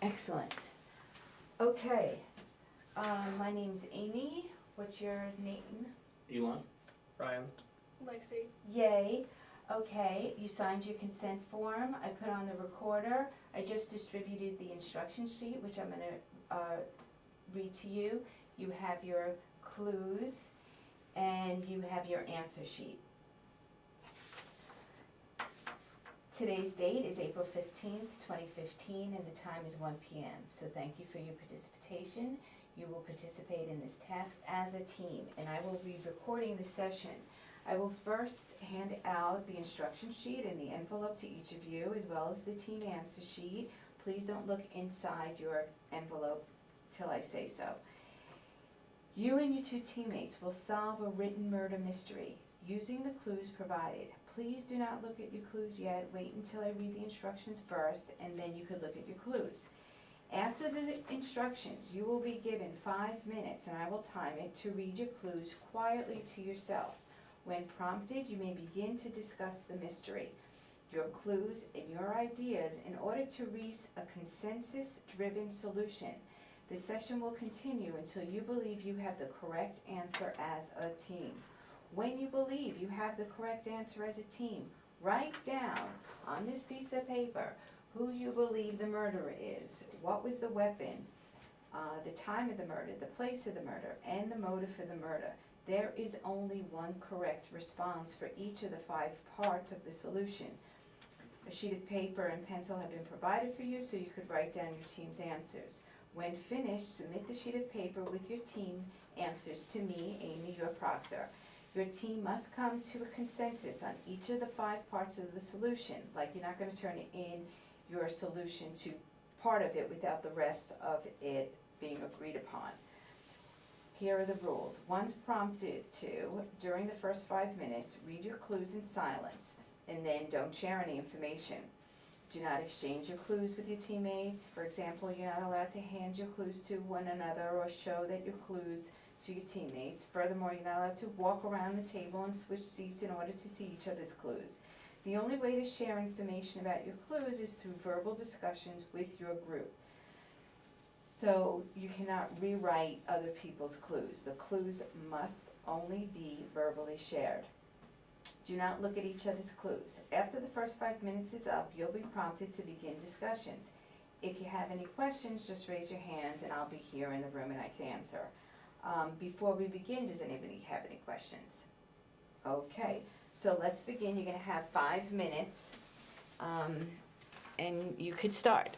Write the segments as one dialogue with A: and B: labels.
A: Excellent. Okay, my name's Amy. What's your name?
B: Elon?
C: Ryan.
D: Lexi.
A: Yay. Okay, you signed your consent form. I put on the recorder. I just distributed the instruction sheet, which I'm gonna read to you. You have your clues and you have your answer sheet. Today's date is April 15th, 2015, and the time is 1 p.m. So thank you for your participation. You will participate in this task as a team, and I will be recording the session. I will first hand out the instruction sheet and the envelope to each of you, as well as the team answer sheet. Please don't look inside your envelope till I say so. You and your two teammates will solve a written murder mystery using the clues provided. Please do not look at your clues yet. Wait until I read the instructions first, and then you could look at your clues. After the instructions, you will be given 5 minutes, and I will time it, to read your clues quietly to yourself. When prompted, you may begin to discuss the mystery, your clues, and your ideas in order to reach a consensus-driven solution. The session will continue until you believe you have the correct answer as a team. When you believe you have the correct answer as a team, write down on this piece of paper who you believe the murderer is, what was the weapon, the time of the murder, the place of the murder, and the motive for the murder. There is only one correct response for each of the 5 parts of the solution. A sheet of paper and pencil have been provided for you so you could write down your team's answers. When finished, submit the sheet of paper with your team answers to me, Amy, your proctor. Your team must come to a consensus on each of the 5 parts of the solution. Like, you're not gonna turn in your solution to part of it without the rest of it being agreed upon. Here are the rules. Once prompted to, during the first 5 minutes, read your clues in silence, and then don't share any information. Do not exchange your clues with your teammates. For example, you're not allowed to hand your clues to one another or show that your clues to your teammates. Furthermore, you're not allowed to walk around the table and switch seats in order to see each other's clues. The only way to share information about your clues is through verbal discussions with your group. So you cannot rewrite other people's clues. The clues must only be verbally shared. Do not look at each other's clues. After the first 5 minutes is up, you'll be prompted to begin discussions. If you have any questions, just raise your hand and I'll be here in the room and I can answer. Before we begin, does anybody have any questions? Okay, so let's begin. You're gonna have 5 minutes, and you could start.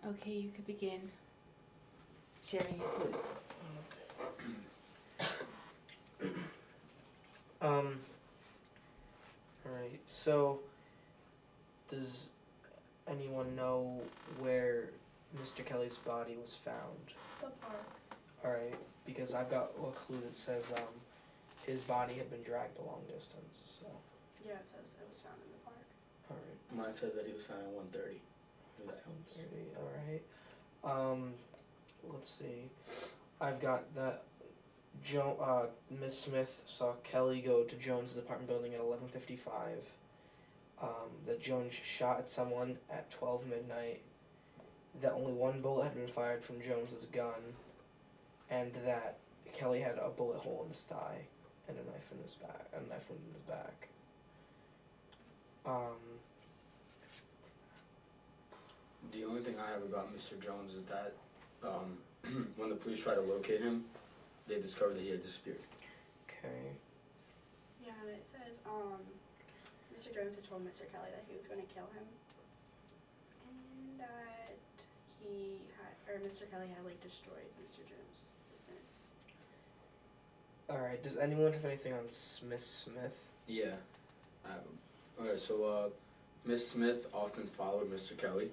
A: Okay, you could begin sharing your clues.
B: Alright, so does anyone know where Mr. Kelly's body was found?
C: The park.
B: Alright, because I've got a clue that says his body had been dragged a long distance, so.
C: Yeah, it says it was found in the park.
B: Alright.
D: Mine says that he was found at 1:30. If that helps.
B: Alright. Let's see. I've got that Miss Smith saw Kelly go to Jones's apartment building at 11:55. That Jones shot at someone at 12 midnight. That only one bullet had been fired from Jones's gun, and that Kelly had a bullet hole in his thigh and a knife in his back.
D: The only thing I have about Mr. Jones is that when the police tried to locate him, they discovered that he had disappeared.
B: Okay.
C: Yeah, and it says, Mr. Jones had told Mr. Kelly that he was going to kill him. And that Mr. Kelly had, like, destroyed Mr. Jones' business.
B: Alright, does anyone have anything on Smith?
D: Yeah. Okay, so Miss Smith often followed Mr. Kelly.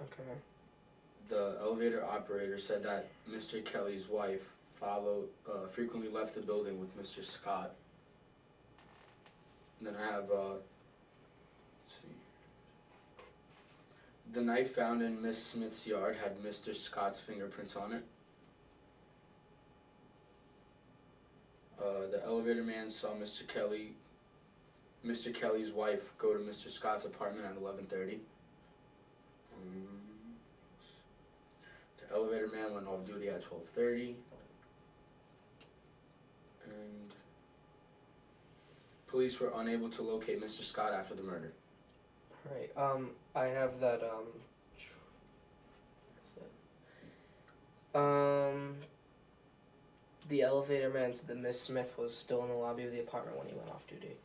B: Okay.
D: The elevator operator said that Mr. Kelly's wife frequently left the building with Mr. Scott. And then I have, let's see. The knife found in Miss Smith's yard had Mr. Scott's fingerprints on it. The elevator man saw Mr. Kelly's wife go to Mr. Scott's apartment at 11:30. The elevator man went off duty at 12:30. And police were unable to locate Mr. Scott after the murder.
B: Alright, I have that, the elevator man said that Miss Smith was still in the lobby of the apartment when he went off duty.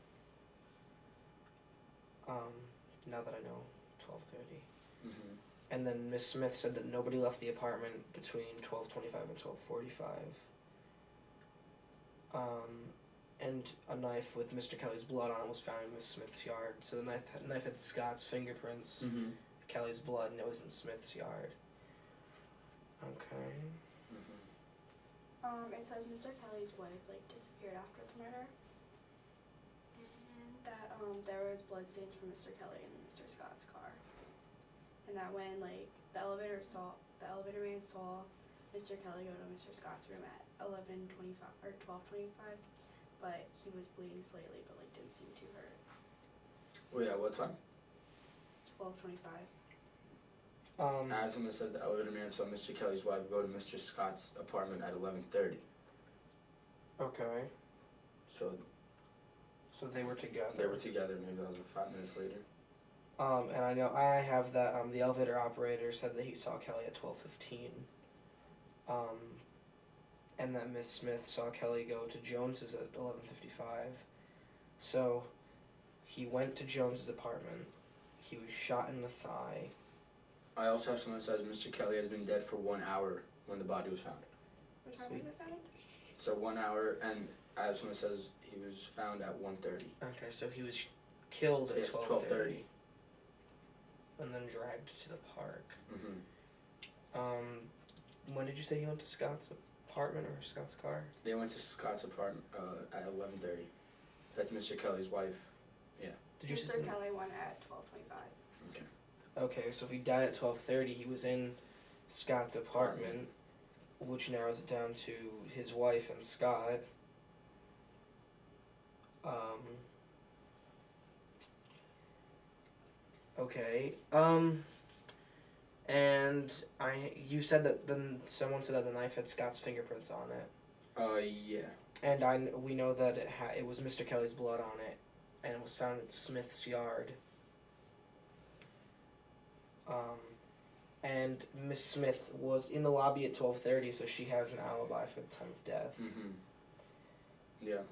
B: Now that I know, 12:30.
D: Mm-hmm.
B: And then Miss Smith said that nobody left the apartment between 12:25 and 12:45. And a knife with Mr. Kelly's blood on it was found in Miss Smith's yard. So the knife had Scott's fingerprints,
D: Mm-hmm.
B: Kelly's blood, and it was in Smith's yard. Okay.
D: Mm-hmm.
C: It says Mr. Kelly's wife, like, disappeared after the murder. And that, there was bloodstains from Mr. Kelly in Mr. Scott's car. And that when, like, the elevator man saw Mr. Kelly go to Mr. Scott's room at 11:25 or 12:25, but he was bleeding slightly, but, like, didn't seem too hurt.
D: Wait, at what time?
C: 12:25.
D: As it says the elevator man saw Mr. Kelly's wife go to Mr. Scott's apartment at 11:30.
B: Okay.
D: So
B: they were together.
D: they were together. Maybe that was like 5 minutes later.
B: And I know I have that the elevator operator said that he saw Kelly at 12:15. And that Miss Smith saw Kelly go to Jones's at 11:55. So he went to Jones's apartment. He was shot in the thigh.
D: I also have someone that says Mr. Kelly has been dead for 1 hour when the body was found.
C: What time
B: Sweet.
C: was it found?
D: So 1 hour, and I have someone that says he was found at 1:30.
B: Okay, so he was killed at
D: Yes,
B: 12:30. And then dragged to the park.
D: Mm-hmm.
B: When did you say he went to Scott's apartment or Scott's car?
D: They went to Scott's apartment at 11:30. That's Mr. Kelly's wife.
B: Did you
C: Mr.
B: say?
C: Kelly went at 12:25.
D: Okay.
B: Okay, so if he died at 12:30, he was in Scott's apartment, which narrows it down to his wife and Scott. Okay. And you said that someone said that the knife had Scott's fingerprints on it.
D: Yeah.
B: And we know that it was Mr. Kelly's blood on it, and it was found in Smith's yard. And Miss Smith was in the lobby at 12:30, so she has an alibi for the time of death.
D: Mm-hmm. Yeah.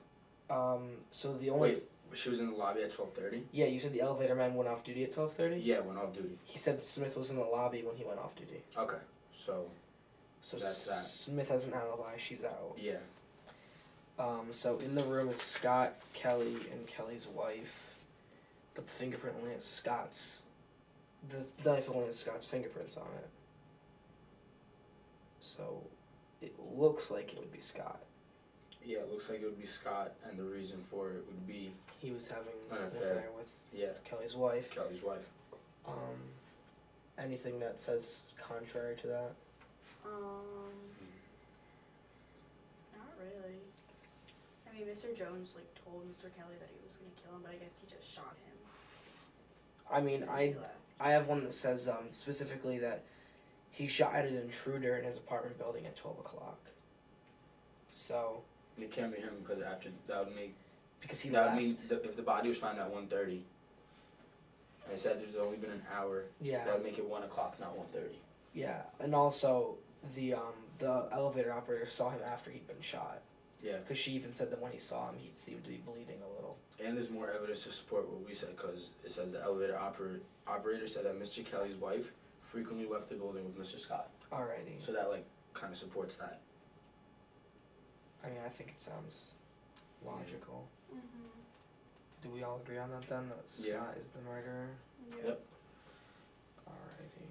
B: So the only
D: She was in the lobby at 12:30.
B: Yeah, you said the elevator man went off duty at 12:30.
D: Yeah, went off duty.
B: He said Smith was in the lobby when he went off duty.
D: Okay, so
B: So
D: That's that.
B: Smith has an alibi. She's out.
D: yeah,
B: So in the room is Scott, Kelly, and Kelly's wife. The fingerprint only has Scott's. The knife only has Scott's fingerprints on it. So it looks like it would be Scott.
D: yeah. It looks like it would be Scott, and the reason for it would be
B: He was having
D: An
B: an
D: affair.
B: affair with
D: yeah,
B: Kelly's wife.
D: Kelly's wife.
B: Anything that says contrary to that?
C: Not really. I mean, Mr. Jones like told Mr. Kelly that he was gonna kill him, but I guess he just shot him.
B: I mean,
C: and
B: I
C: he left.
B: have one that says specifically that he shot at an intruder in his apartment building at 12 o'clock. So
D: It can't be him because after that would make
B: because he
D: that
B: left.
D: means if the body was found at 1:30, and it said there's only been an hour,
B: Yeah.
D: that would make it 1 o'clock, not 1:30.
B: Yeah, and also the elevator operator saw him after he'd been shot.
D: Yeah,
B: Because she even said that when he saw him, he seemed to be bleeding a little.
D: and there's more evidence to support what we said because it says the elevator operator said that Mr. Kelly's wife frequently left the building with Mr. Scott.
B: Alrighty.
D: So that like kind of supports that.
B: I mean, I think it sounds logical.
C: Mm-hmm.
B: Do we all agree on that then? That Scott
D: Yeah.
B: is the murderer?
D: Yep.
B: Alrighty.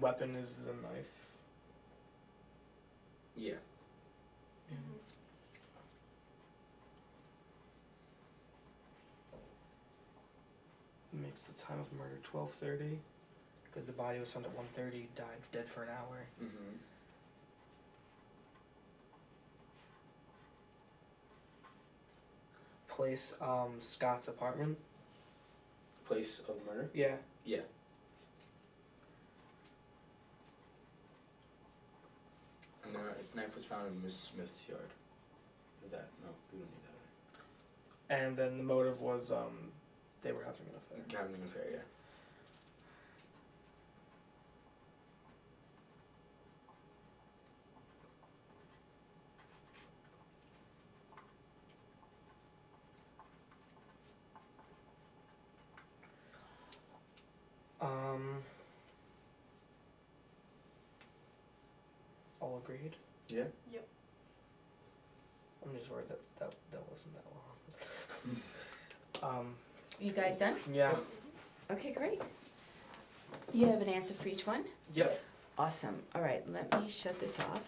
B: Weapon is the knife.
D: Yeah.
C: Mm-hmm.
B: Makes the time of murder 12:30. Because the body was found at 1:30, died dead for an hour.
D: Mm-hmm.
B: Place Scott's apartment.
D: Place of murder.
B: Yeah.
D: Yeah. And then a knife was found in Miss Smith's yard. That no, we don't need that.
B: And then the motive was they were having an affair.
D: Having an affair, yeah.
B: All agreed?
D: Yeah.
C: Yep.
B: I'm just worried that wasn't that long.
A: You guys done?
B: Yeah.
A: Okay, great. You have an answer for each one?
B: Yep.
A: Awesome. All right, let me shut this off.